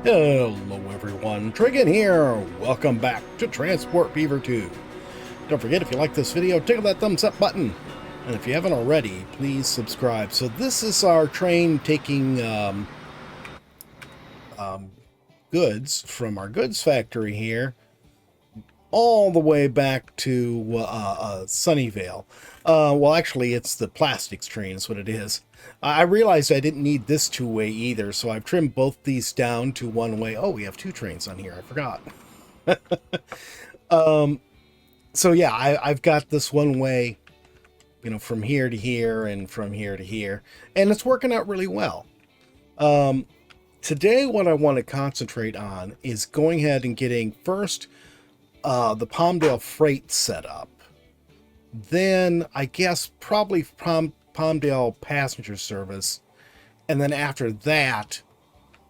Hello everyone, Trigan here. Welcome back to Transport Beaver 2. Don't forget, if you like this video, tickle that thumbs up button. And if you haven't already, please subscribe. So this is our train taking goods from our goods factory here all the way back to Sunnyvale. Well, actually, it's the plastics train is what it is. I realized I didn't need this two-way either, so I've trimmed both these down to one-way. Oh, we have two trains on here. I forgot. So yeah, I've got this one-way, you know, from here to here and from here to here, and it's working out really well. Today, what I want to concentrate on is going ahead and getting first the Palmdale freight set up. Then I guess probably Palmdale passenger service. And then after that,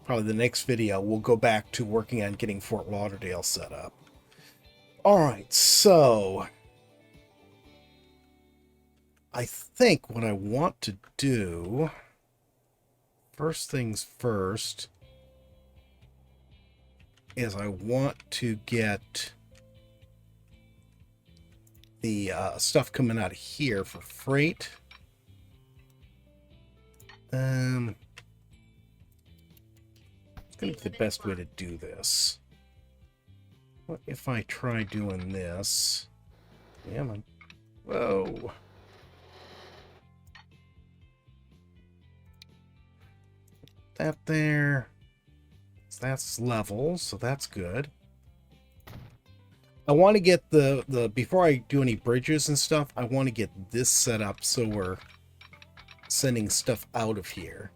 probably the next video, we'll go back to working on getting Fort Lauderdale set up. All right, so I think what I want to do, first things first, is I want to get the stuff coming out of here for freight. It's gonna be the best way to do this. What if I try doing this? Yeah, man. Whoa. That there. That's level, so that's good. I want to get the before I do any bridges and stuff, I want to get this set up so we're sending stuff out of here.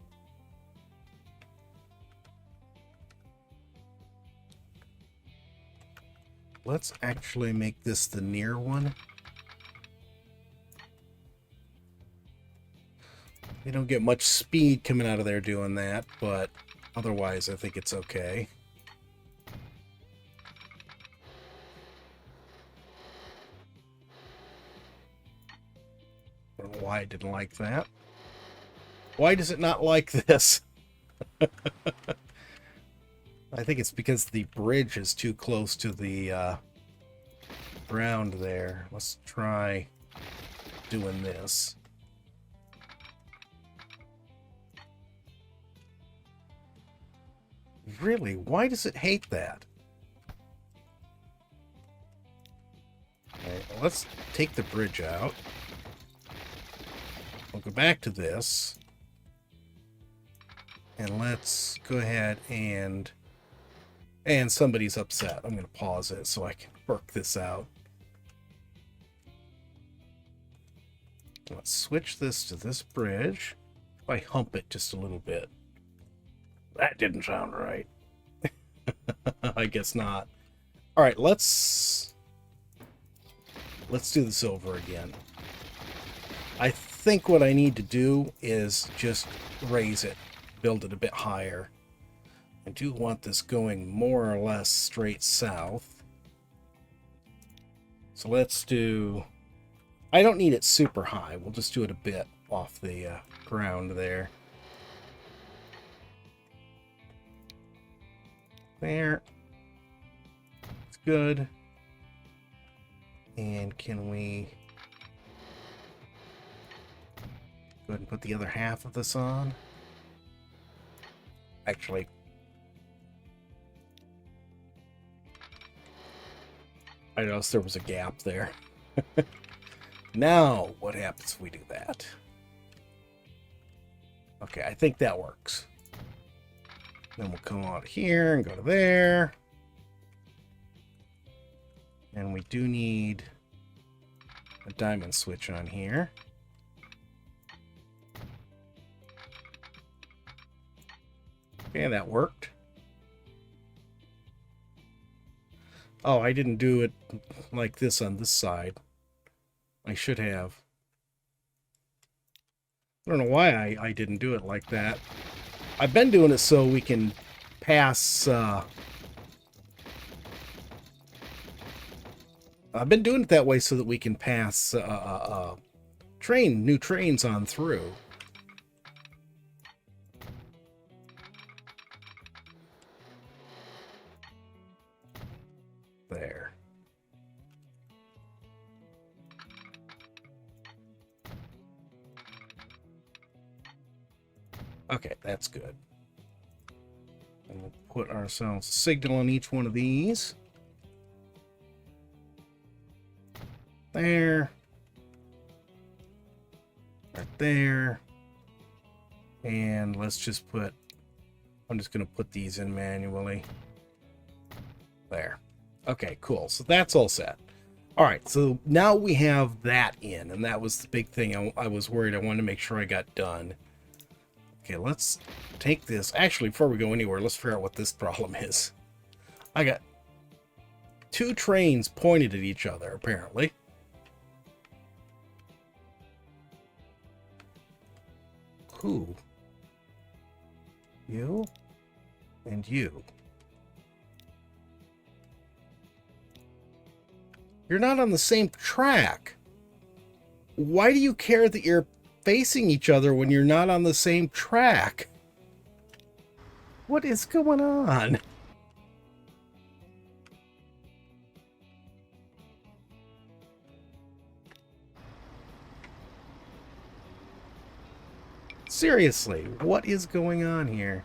Let's actually make this the near one. We don't get much speed coming out of there doing that, but otherwise I think it's okay. I don't know why I didn't like that. Why does it not like this? I think it's because the bridge is too close to the ground there. Let's try doing this. Really? Why does it hate that? Okay, well, let's take the bridge out. We'll go back to this. And let's go ahead and somebody's upset. I'm going to pause it so I can work this out. Let's switch this to this bridge. If I hump it just a little bit. That didn't sound right. I guess not. All right, let's do this over again. I think what I need to do is just raise it, build it a bit higher. I do want this going more or less straight south. So let's do... I don't need it super high. We'll just do it a bit off the ground there. There. It's good. And can we go ahead and put the other half of this on? Actually, I noticed there was a gap there. Now, what happens if we do that? Okay, I think that works. Then we'll come out here and go to there. And we do need a diamond switch on here. Okay, that worked. Oh, I didn't do it like this on this side. I should have. I don't know why I didn't do it like that. I've been doing it so we can pass... I've been doing it that way so that we can pass new trains on through. There. Okay, that's good. And we'll put ourselves a signal on each one of these. There. Right there. And let's just put... I'm just going to put these in manually. There. Okay, cool. So that's all set. All right, so now we have that in, and that was the big thing I was worried. I wanted to make sure I got done. Okay, let's take this. Actually, before we go anywhere, let's figure out what this problem is. I got 2 trains pointed at each other, apparently. Who? You? And you. You're not on the same track. Why do you care that you're facing each other when you're not on the same track? What is going on? Seriously, what is going on here?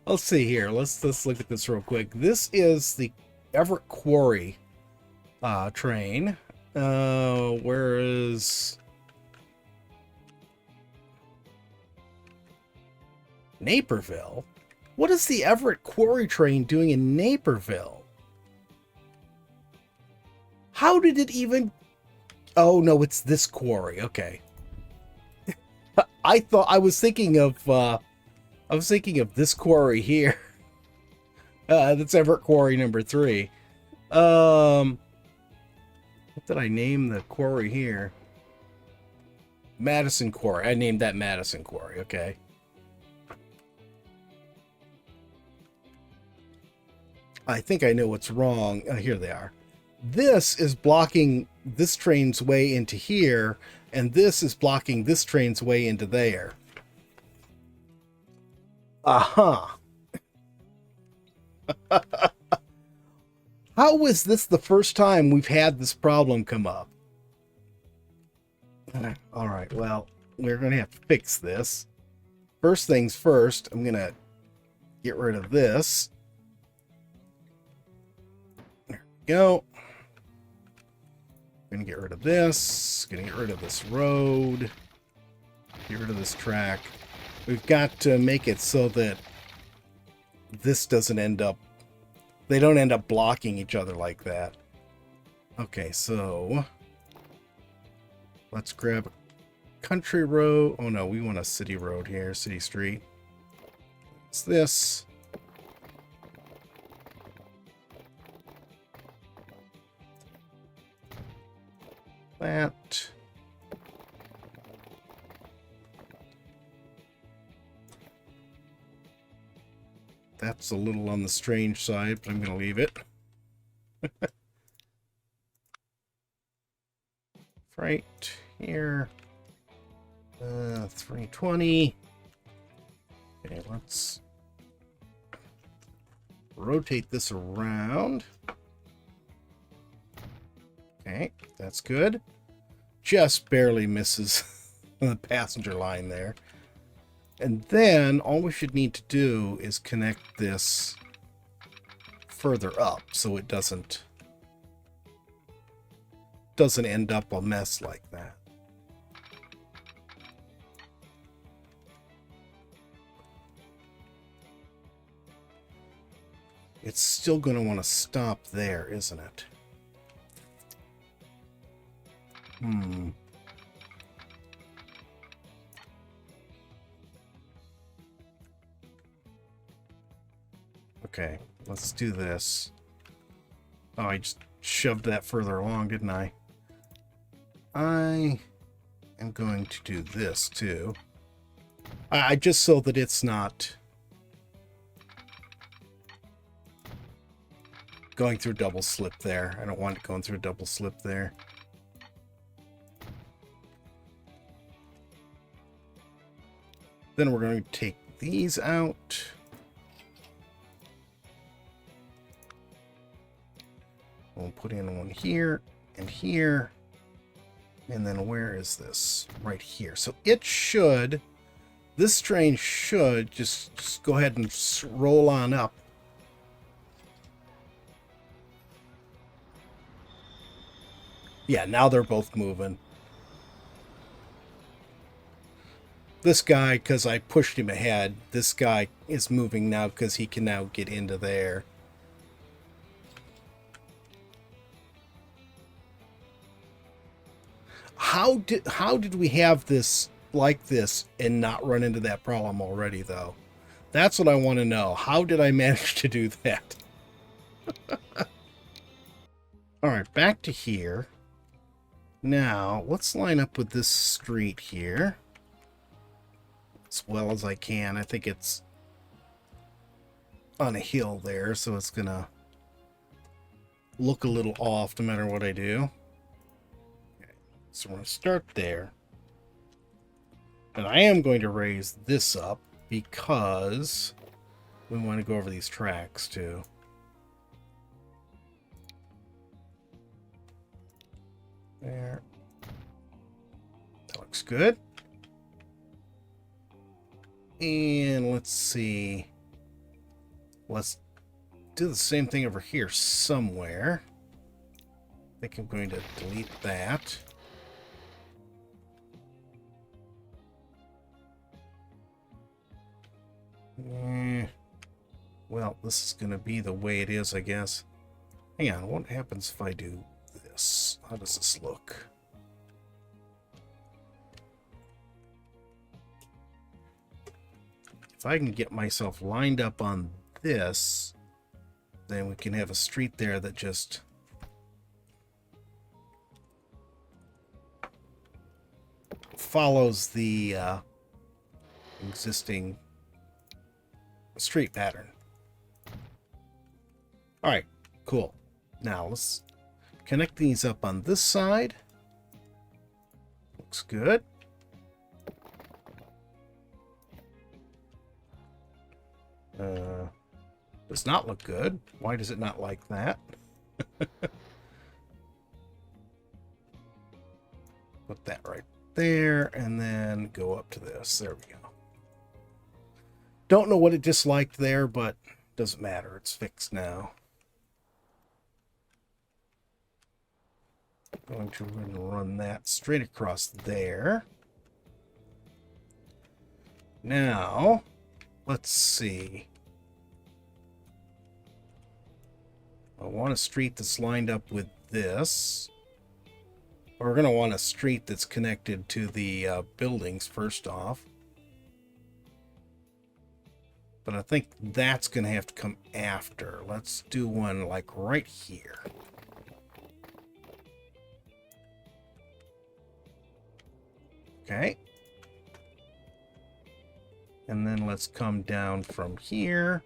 Let's see here. Let's look at this real quick. This is the Everett Quarry train. Where is Naperville? What is the Everett Quarry train doing in Naperville? How did it even... Oh, no, it's this quarry. Okay. I was thinking of this quarry here. That's Everett Quarry number 3. What did I name the quarry here? Madison Quarry. I named that Madison Quarry. Okay. I think I know what's wrong. Here they are. This is blocking this train's way into here, and this is blocking this train's way into there. Aha. How is this the first time we've had this problem come up? All right, well, we're going to have to fix this. First things first, I'm going to get rid of this. There we go. Going to get rid of this. Going to get rid of this road. Get rid of this track. We've got to make it so that this doesn't end up... They don't end up blocking each other like that. Okay, so... Let's grab a country road. Oh no, we want a city road here. City street. It's this. That. That's a little on the strange side, but I'm going to leave it. Right here. 320. Okay, let's rotate this around. Okay, that's good. Just barely misses the passenger line there. And then all we should need to do is connect this further up so it doesn't end up a mess like that. It's still going to want to stop there, isn't it? Okay, let's do this. Oh, I just shoved that further along, didn't I? I am going to do this too. I just so that it's not going through double slip there. I don't want it going through a double slip there. Then we're going to take these out. We'll put in one here and here. And then where is this? Right here. So it should, this train should just go ahead and roll on up. Yeah, now they're both moving. This guy, because I pushed him ahead, this guy is moving now because he can now get into there. How did we have this like this and not run into that problem already, though? That's what I want to know. How did I manage to do that? All right, back to here. Now, let's line up with this street here as well as I can. I think it's on a hill there, so it's going to look a little off no matter what I do. Okay, so we're going to start there. And I am going to raise this up because we want to go over these tracks too. There. That looks good. And let's see. Let's do the same thing over here somewhere. I think I'm going to delete that. Well, this is going to be the way it is, I guess. Hang on, what happens if I do this? How does this look? If I can get myself lined up on this, then we can have a street there that just follows the existing street pattern. All right, cool. Now let's connect these up on this side. Looks good. Does not look good. Why does it not like that? Put that right there and then go up to this. There we go. Don't know what it disliked there, but doesn't matter. It's fixed now. Going to run that straight across there. Now, let's see. I want a street that's lined up with this. We're going to want a street that's connected to the buildings first off. But I think that's going to have to come after. Let's do one like right here. Okay. And then let's come down from here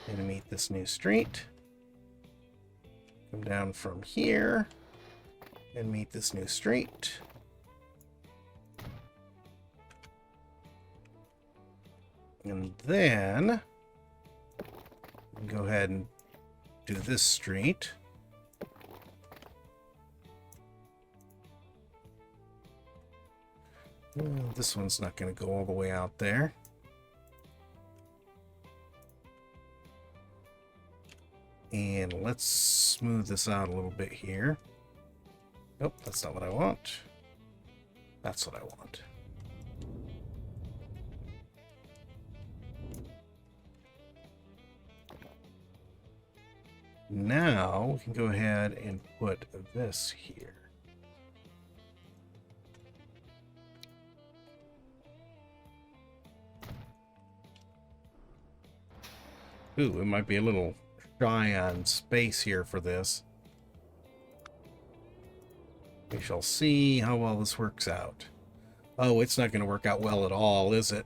and meet this new street. Come down from here and meet this new street. And then go ahead and do this street. This one's not going to go all the way out there. And let's smooth this out a little bit here. Nope, that's not what I want. That's what I want. Now we can go ahead and put this here. Ooh, it might be a little shy on space here for this. We shall see how well this works out. Oh, it's not going to work out well at all, is it?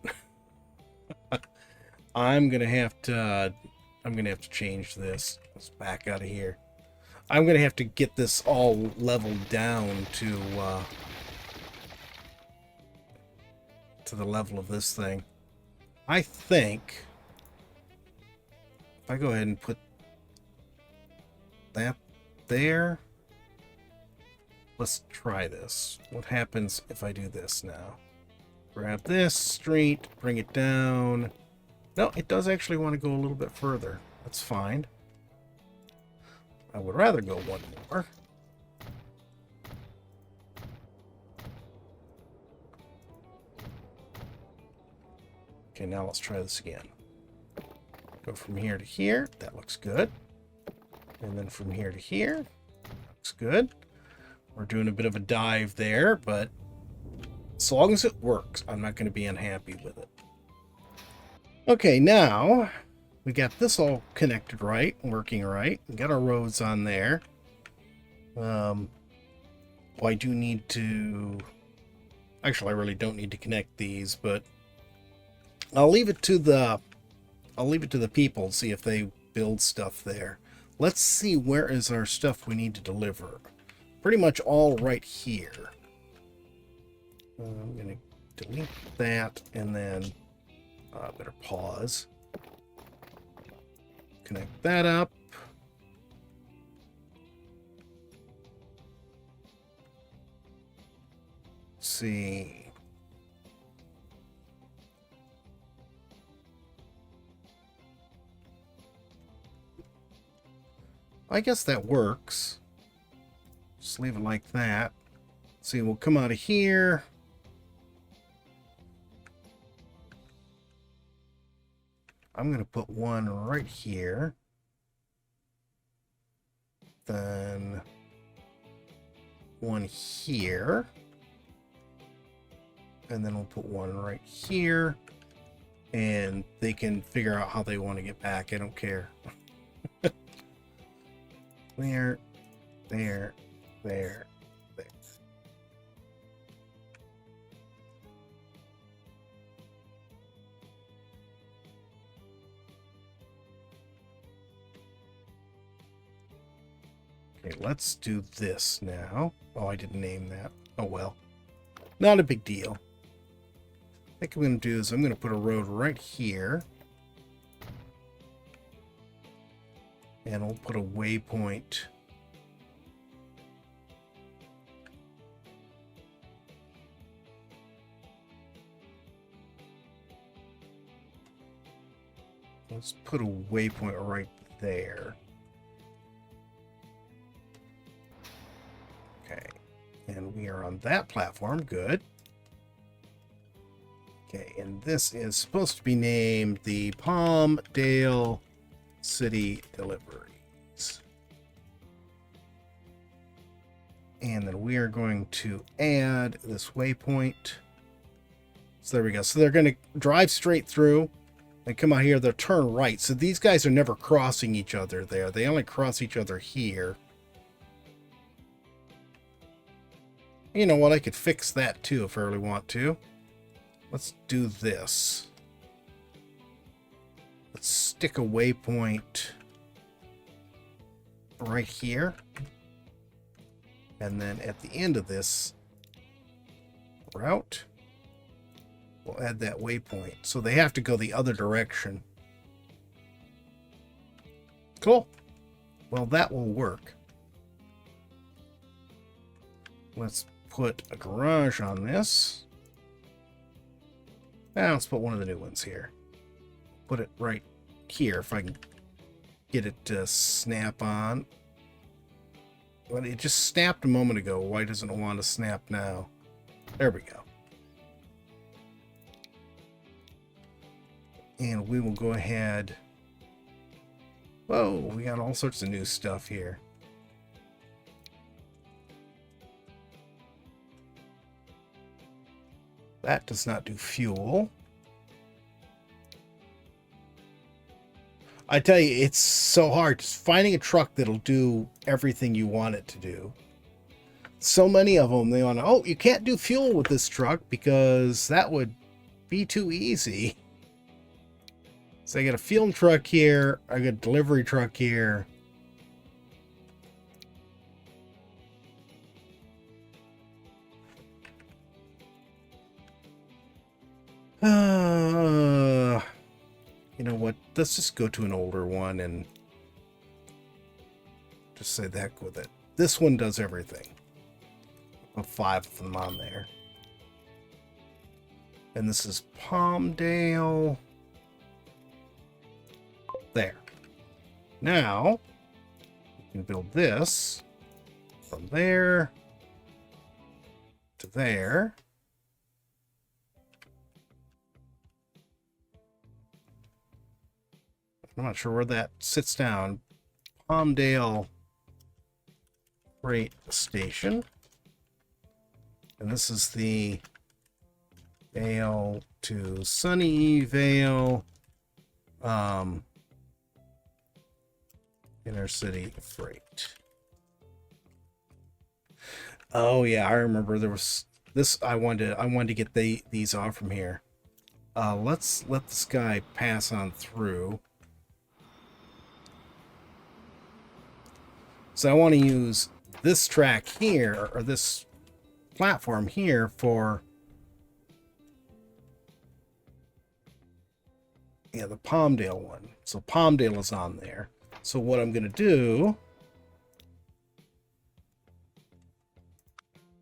I'm going to have to change this. Let's back out of here. I'm going to have to get this all leveled down to the level of this thing. I think if I go ahead and put that there, let's try this. What happens if I do this now? Grab this street, bring it down. No, it does actually want to go a little bit further. That's fine. I would rather go one more. Okay, now let's try this again. Go from here to here. That looks good. And then from here to here. Looks good. We're doing a bit of a dive there, but as long as it works, I'm not going to be unhappy with it. Okay, now we got this all connected right, working right. We got our roads on there. Well, I do need to... Actually, I really don't need to connect these, but I'll leave it to the people, see if they build stuff there. Let's see, where is our stuff we need to deliver? Pretty much all right here. I'm going to delete that, and then I better pause. Connect that up. Let's see. I guess that works. Just leave it like that. See, we'll come out of here. I'm going to put one right here. Then one here. And then we'll put one right here. And they can figure out how they want to get back. I don't care. There, there, there, there. Okay, let's do this now. Oh, I didn't name that. Oh, well. Not a big deal. I think I'm going to do is I'm going to put a road right here. And we'll put a waypoint let's put a waypoint right there. Okay, and we are on that platform. Good. Okay, and this is supposed to be named the Palmdale City Deliveries. And then we are going to add this waypoint. So there we go. So they're going to drive straight through and come out here. They'll turn right. So these guys are never crossing each other there. They only cross each other here. You know what? I could fix that too if I really want to. Let's do this. Let's stick a waypoint right here. And then at the end of this route, we'll add that waypoint. So they have to go the other direction. Cool. Well, that will work. Let's put a garage on this. Now let's put one of the new ones here. Put it right here if I can get it to snap on. Well, it just snapped a moment ago. Why doesn't it want to snap now? There we go. And we will go ahead. Whoa, we got all sorts of new stuff here. That does not do fuel. I tell you, it's so hard just finding a truck that'll do everything you want it to do. So many of them, they want to, oh, you can't do fuel with this truck because that would be too easy. So I got a fuel truck here, I got a delivery truck here. what? Let's just go to an older one and just say the heck with it. This one does everything. Put 5 of them on there. And this is Palmdale. There. Now, you can build this from there to there. I'm not sure where that sits down. Palmdale Freight Station. And this is the Vale to Sunny Vale Inner City Freight. Oh yeah, I remember there was this. I wanted to get these off from here. Let's let this guy pass on through. So I want to use this track here, or this platform here, for the Palmdale one. So Palmdale is on there. So what I'm going to do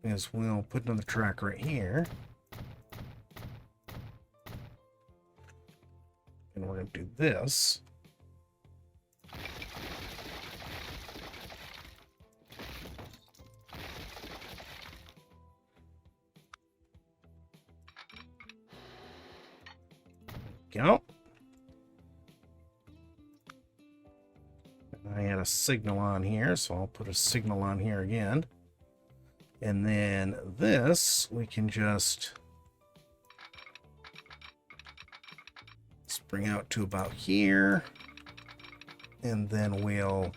is we'll put another track right here. And we're going to do this. Go. I had a signal on here, so I'll put a signal on here again. And then this, we can just bring out to about here. And then we'll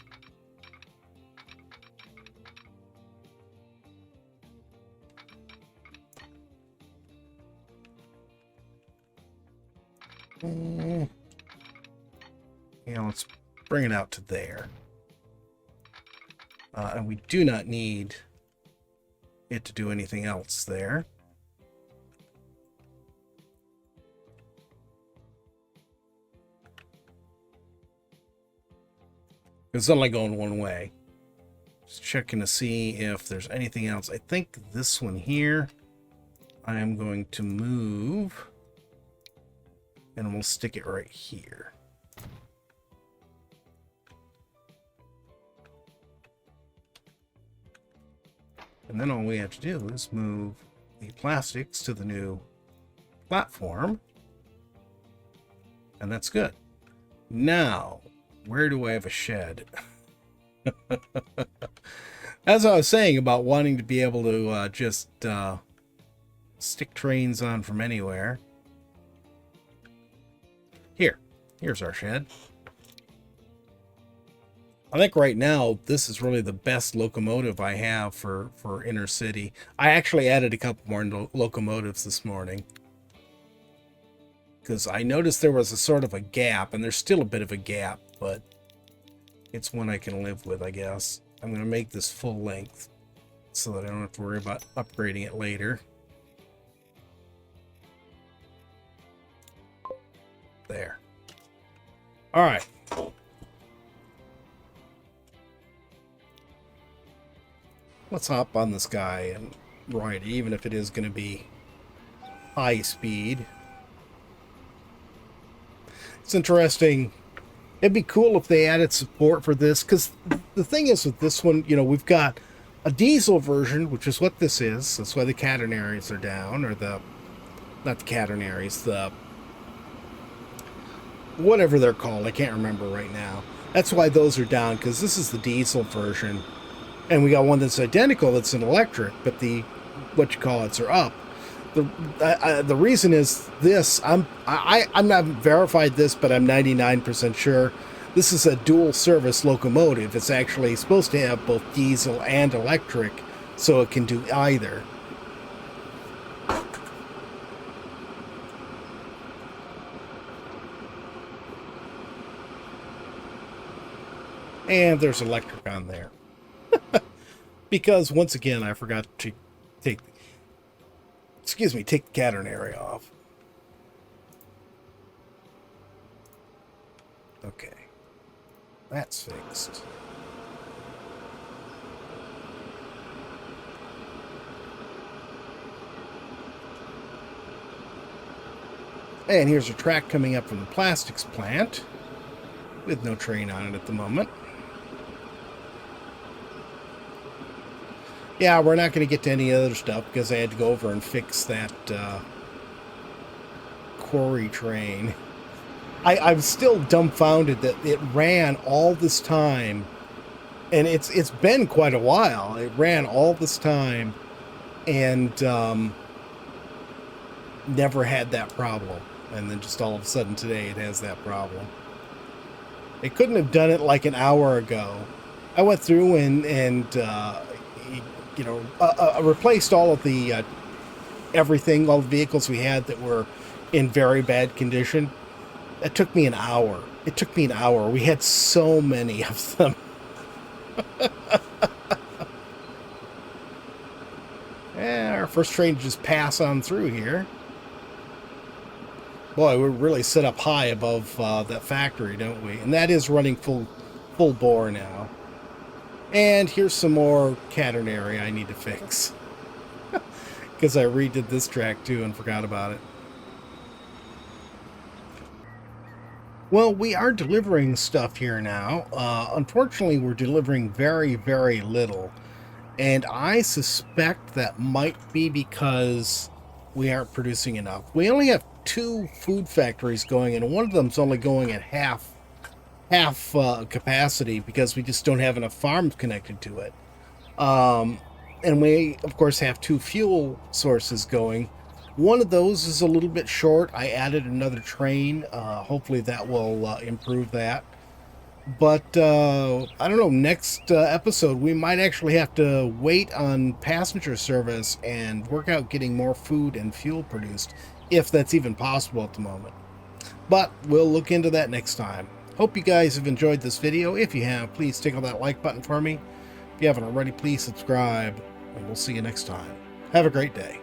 let's bring it out to there. And we do not need it to do anything else there. It's only going one way. Just checking to see if there's anything else. I think this one here, I am going to move, and we'll stick it right here. And then all we have to do is move the plastics to the new platform. And that's good. Now, where do I have a shed? As I was saying about wanting to be able to just stick trains on from anywhere. Here's our shed. I think right now this is really the best locomotive I have for inner city. I actually added a couple more locomotives this morning because I noticed there was a sort of a gap, and there's still a bit of a gap, but it's one I can live with, I guess. I'm going to make this full length so that I don't have to worry about upgrading it later. There. All right. Let's hop on this guy and ride it, even if it is going to be high speed. It's interesting. It'd be cool if they added support for this, because the thing is with this one, you know, we've got a diesel version, which is what this is. That's why the catenaries are down, or not the catenaries, the whatever they're called. I can't remember right now. That's why those are down, because this is the diesel version. And we got one that's identical, that's an electric, but the are up. The reason is this. I'm not verified this, but I'm 99% sure this is a dual service locomotive. It's actually supposed to have both diesel and electric, so it can do either. And there's electric on there. Because, once again, I forgot to take the catenary off. Okay. That's fixed. And here's a track coming up from the plastics plant with no train on it at the moment. Yeah, we're not going to get to any other stuff because I had to go over and fix that quarry train. I'm still dumbfounded that it ran all this time, and it's been quite a while. It ran all this time and never had that problem. And then just all of a sudden today it has that problem. It couldn't have done it like an hour ago. I went through and replaced all of the everything, all the vehicles we had that were in very bad condition. That took me an hour. It took me an hour. We had so many of them. Yeah, our first train to just pass on through here. Boy, we're really set up high above that factory, don't we? And that is running full bore now. And here's some more catenary I need to fix. Because I redid this track too and forgot about it. Well, we are delivering stuff here now. Unfortunately, we're delivering very, very little. And I suspect that might be because we aren't producing enough. We only have 2 food factories going, and one of them's only going at half capacity because we just don't have enough farms connected to it. And we, of course, have 2 fuel sources going. One of those is a little bit short. I added another train. Hopefully that will improve that. But I don't know, next episode we might actually have to wait on passenger service and work out getting more food and fuel produced, if that's even possible at the moment. But we'll look into that next time. Hope you guys have enjoyed this video. If you have, please tickle that like button for me. If you haven't already, please subscribe, and we'll see you next time. Have a great day.